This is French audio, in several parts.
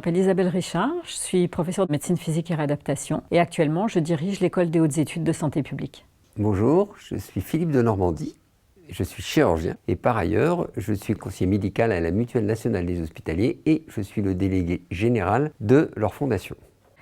m'appelle Isabelle Richard, je suis professeure de médecine physique et réadaptation et actuellement je dirige l'école des hautes études de santé publique. Bonjour, je suis Philippe de Normandie, je suis chirurgien et par ailleurs je suis conseiller médical à la Mutuelle nationale des hospitaliers et je suis le délégué général de leur fondation.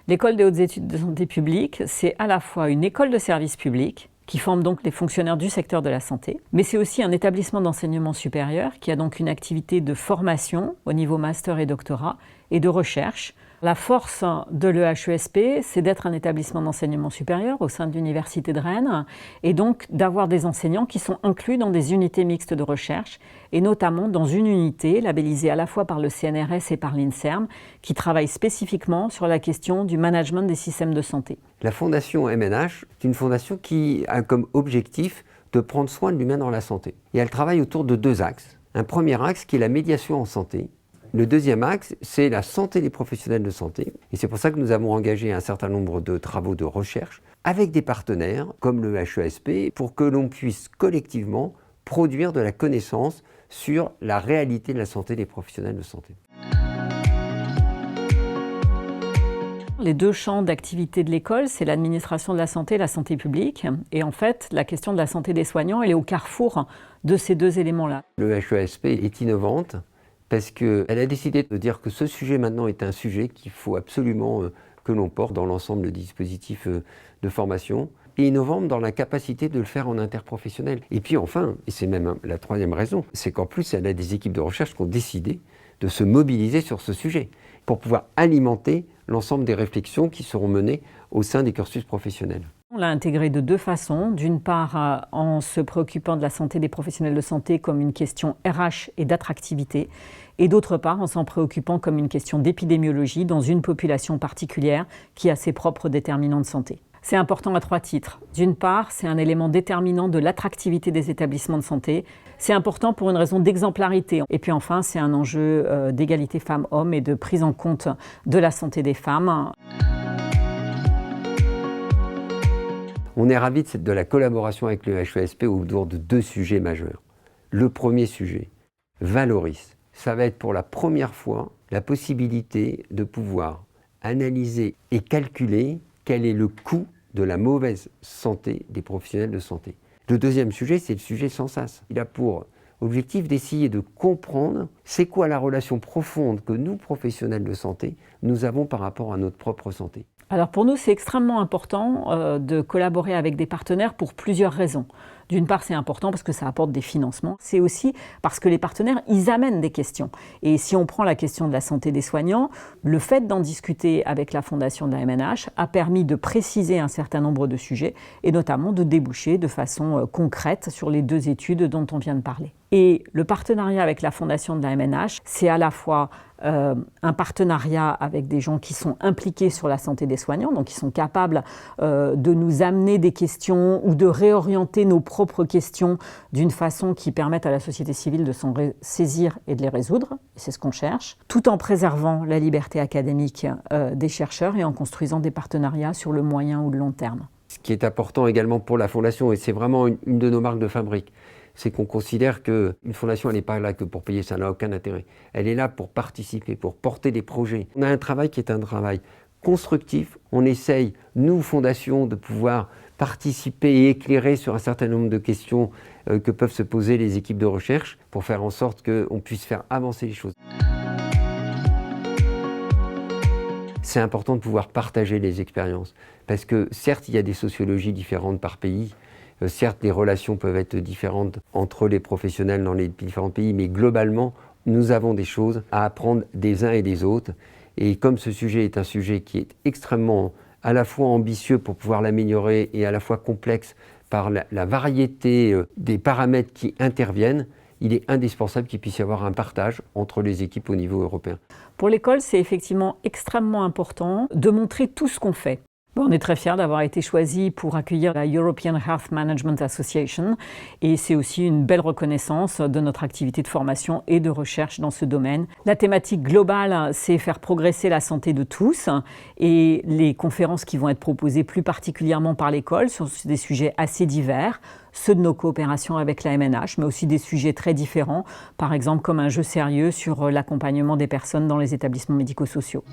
L'école des hautes études de santé publique, c'est à la fois une école de service public qui forme donc les fonctionnaires du secteur de la santé, mais c'est aussi un établissement d'enseignement supérieur qui a donc une activité de formation au niveau master et doctorat et de recherche. La force de l'EHESP, c'est d'être un établissement d'enseignement supérieur au sein de l'Université de Rennes et donc d'avoir des enseignants qui sont inclus dans des unités mixtes de recherche et notamment dans une unité labellisée à la fois par le CNRS et par l'INSERM qui travaille spécifiquement sur la question du management des systèmes de santé. La fondation MNH est une fondation qui a comme objectif de prendre soin de l'humain dans la santé. Et elle travaille autour de deux axes. Un premier axe qui est la médiation en santé. Le deuxième axe, c'est la santé des professionnels de santé. Et c'est pour ça que nous avons engagé un certain nombre de travaux de recherche avec des partenaires comme le HESP pour que l'on puisse collectivement produire de la connaissance sur la réalité de la santé des professionnels de santé. Les deux champs d'activité de l'école, c'est l'administration de la santé et la santé publique. Et en fait, la question de la santé des soignants, elle est au carrefour de ces deux éléments-là. Le HESP est innovante parce qu'elle a décidé de dire que ce sujet maintenant est un sujet qu'il faut absolument que l'on porte dans l'ensemble des dispositifs de formation. Et innovante dans la capacité de le faire en interprofessionnel. Et puis enfin, et c'est même la troisième raison, c'est qu'en plus elle a des équipes de recherche qui ont décidé de se mobiliser sur ce sujet pour pouvoir alimenter l'ensemble des réflexions qui seront menées au sein des cursus professionnels. On l'a intégré de deux façons. D'une part, en se préoccupant de la santé des professionnels de santé comme une question RH et d'attractivité, et d'autre part, en s'en préoccupant comme une question d'épidémiologie dans une population particulière qui a ses propres déterminants de santé. C'est important à trois titres. D'une part, c'est un élément déterminant de l'attractivité des établissements de santé. C'est important pour une raison d'exemplarité. Et puis enfin, c'est un enjeu d'égalité femmes-hommes et de prise en compte de la santé des femmes. On est ravis de la collaboration avec le HESP autour de deux sujets majeurs. Le premier sujet, Valoris. Ça va être pour la première fois la possibilité de pouvoir analyser et calculer quel est le coût de la mauvaise santé des professionnels de santé. Le deuxième sujet, c'est le sujet Sensas. Il a pour objectif d'essayer de comprendre c'est quoi la relation profonde que nous, professionnels de santé, nous avons par rapport à notre propre santé. Alors pour nous, c'est extrêmement important de collaborer avec des partenaires pour plusieurs raisons. D'une part, c'est important parce que ça apporte des financements. C'est aussi parce que les partenaires, ils amènent des questions. Et si on prend la question de la santé des soignants, le fait d'en discuter avec la fondation de la MNH a permis de préciser un certain nombre de sujets et notamment de déboucher de façon concrète sur les deux études dont on vient de parler. Et le partenariat avec la fondation de la MNH, c'est à la fois un partenariat avec des gens qui sont impliqués sur la santé des soignants, donc qui sont capables de nous amener des questions ou de réorienter nos propres questions d'une façon qui permette à la société civile de s'en saisir et de les résoudre, c'est ce qu'on cherche, tout en préservant la liberté académique des chercheurs et en construisant des partenariats sur le moyen ou le long terme. Ce qui est important également pour la fondation, et c'est vraiment une de nos marques de fabrique, c'est qu'on considère qu'une fondation, elle n'est pas là que pour payer, ça n'a aucun intérêt. Elle est là pour participer, pour porter des projets. On a un travail qui est un travail constructif. On essaye, nous, fondation, de pouvoir participer et éclairer sur un certain nombre de questions que peuvent se poser les équipes de recherche pour faire en sorte qu'on puisse faire avancer les choses. C'est important de pouvoir partager les expériences parce que certes, il y a des sociologies différentes par pays. Certes, les relations peuvent être différentes entre les professionnels dans les différents pays, mais globalement, nous avons des choses à apprendre des uns et des autres. Et comme ce sujet est un sujet qui est extrêmement à la fois ambitieux pour pouvoir l'améliorer et à la fois complexe par la variété des paramètres qui interviennent, il est indispensable qu'il puisse y avoir un partage entre les équipes au niveau européen. Pour l'école, c'est effectivement extrêmement important de montrer tout ce qu'on fait. On est très fiers d'avoir été choisis pour accueillir la European Health Management Association et c'est aussi une belle reconnaissance de notre activité de formation et de recherche dans ce domaine. La thématique globale, c'est faire progresser la santé de tous et les conférences qui vont être proposées plus particulièrement par l'école sont des sujets assez divers, ceux de nos coopérations avec la MNH, mais aussi des sujets très différents, par exemple comme un jeu sérieux sur l'accompagnement des personnes dans les établissements médico-sociaux.